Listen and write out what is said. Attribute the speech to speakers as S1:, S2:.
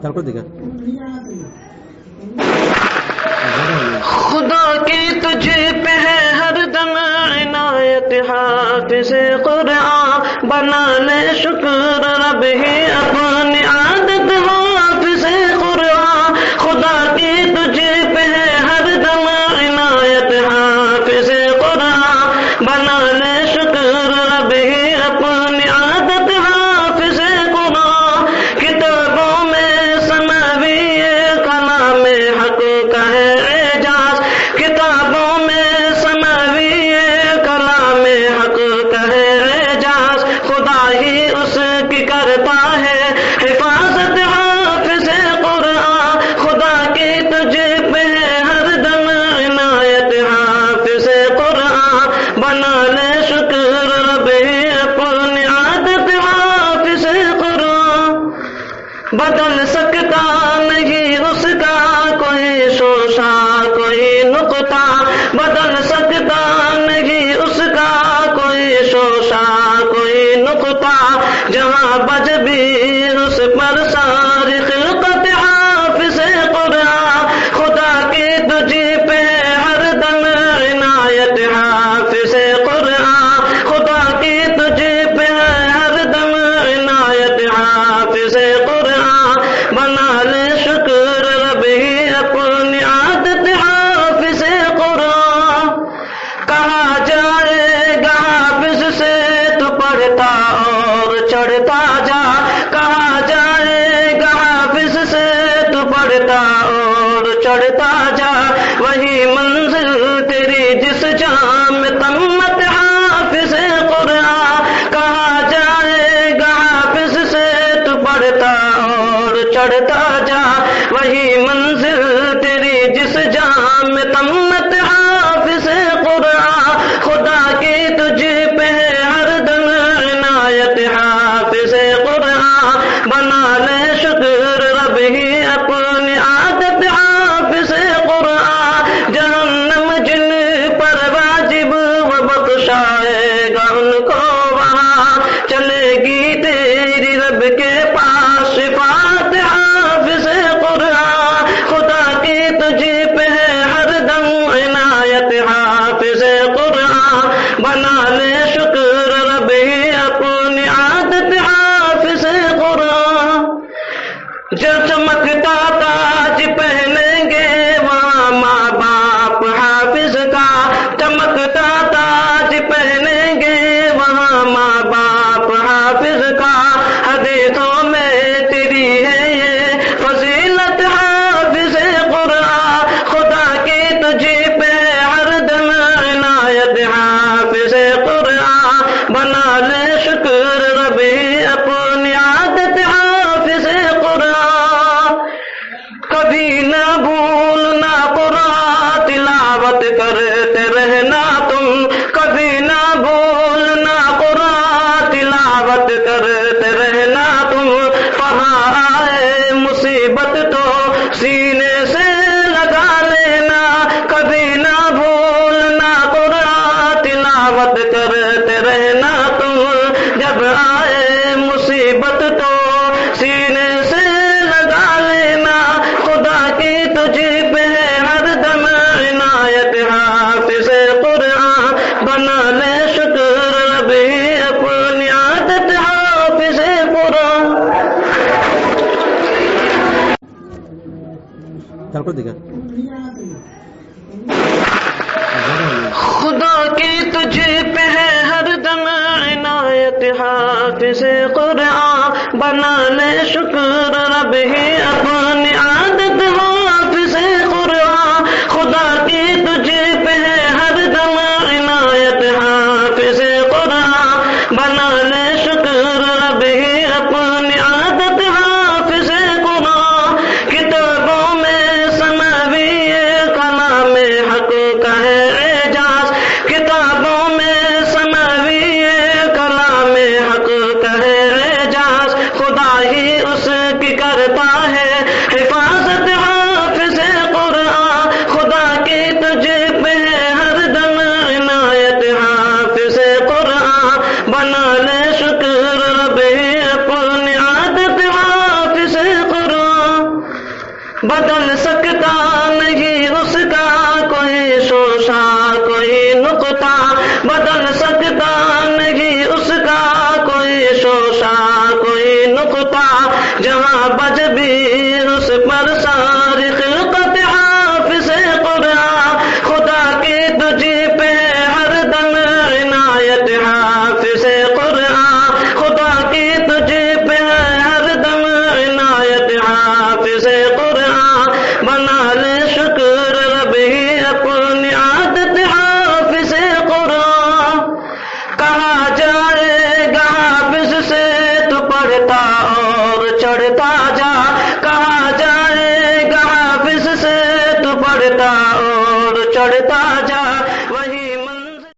S1: তারপর দিকে
S2: خدا کی تجھ پہ ہے ہر دم عنایت، حافظ قرآن بنا لے شکر رب ہی اپنی عادت، حافظ قرآن خدا کی تجھ پہ ہے ہر دم عنایت، حافظ قرآن بنا لے شکر رب ہی اپنی عادت، حافظ قرآن کتابوں میں سماوی کلام حق کا ہے اعجاز، کتابوں میں سماوی کلام حق کا ہے اعجاز، خدا ہی اس کی کرتا ہے حفاظت، حافظ قرآن خدا کی تجھ پہ ہر دم عنایت، حافظ قرآن بنا لے شکر رب اپنی عادت، حافظ قرآن بدل سکتا نہیں اس کا کوئی شوشہ کوئی نقطہ، بدل سکتا نہیں اس کا کوئی شوشہ کوئی نقطہ، جہاں بج بھی اس پر ساری خلقت، حافظ قرآن خدا کی تجھ پہ ہر دم عنایت، حافظ قرآن خدا کی تجھ پہ ہر دم عنایت، حافظ قرآن بنا لے شکر رب ہی اپنی عادت، حافظ قرآن کہا جائے گا حافظ سے تو پڑھتا اور چڑھتا جا، کہا جائے گا حافظ سے تو پڑھتا اور چڑھتا جا، وہی منزل تیری جس جام میں تمت، حافظ قرآن کہا جائے گا حافظ سے تو پڑھتا اور چڑھتا جا، وہی منزل تیری جس جام میں تمت، حافظ قرآن خدا کی تجھ پہ ہر دم عنایت، حافظ قرآن بنا لے شکر رب ہی اپنی عادت، حافظ قرآن جہنم جن پر واجب و بخشائے گا ان کو، وہاں چلے گی تیری رب کے پاس شفاعت، حافظ قرآن خدا کی تجھ پہ ہر دم عنایت، حافظ قرآن بنا لے شکر رب ہی اپنی عادت، حافظ قرآن جو چمکتا تاج پہنیں گے وہاں ماں باپ حافظ کا، چمکتا تاج پہنیں گے وہاں ماں باپ حافظ کا، حدیثوں میں تیری ہے یہ فضیلت، حافظ قرآن خدا کی تجھ پہ ہر دم عنایت، حافظ قرآن بنا لے شکر رب اپنی عادت، حافظ قرآن کبھی نہ بھولنا قرآن تلاوت کرتے رہنا تم، کبھی نہ بھولنا قرآن تلاوت کرتے رہنا تم، وہاں آئے مصیبت تو سینے سے لگا لینا، کبھی نہ بھولنا قرآن تلاوت کرتے رہنا تم، جب آئے مصیبت تو سینے سے لگا لینا، خدا کی تجھ پہ ہر دم عنایت، حافظ قرآن بنا لے شکر رب اپنی عادت، حافظ قرآن
S1: তারপর দিকে
S2: خدا کی تجھ پہ ہے ہر دم عنایت، حافظ قرآن بنا لے شکر رب ہی اپنی عادت، حافظ قرآن خدا کی تجھ پہ ہے ہر دم عنایت، حافظ قرآن بنا لے شکر رب ہی اپنی عادت، حافظ قرآن کتابوں میں سماوی کلام حق کا ہے اعجاز، کتابوں میں سماوی کلام حق کا ہے اعجاز، خدا ہی اس کی کرتا ہے حفاظت، حافظ قرآن خدا کی تجھ پہ ہر دم عنایت، حافظ قرآن بنا لے شکر رب اپنی عادت، حافظ قرآن بدل سکتا نہیں اس کا کوئی شوشہ کوئی نقطہ، بدل سکتا نہیں اس کا کوئی شوشہ کوئی نقطہ، جہاں بج بھی اس پر ساری خلقت حافظ قرآن، خدا کی تجھی پہ ہر دم عنایت حافظ قرآن، خدا کی تجھی پہ ہر دم عنایت حافظ قرآن، بنا لے شکر رب ہی اپنی عادت حافظ قرآن، کہا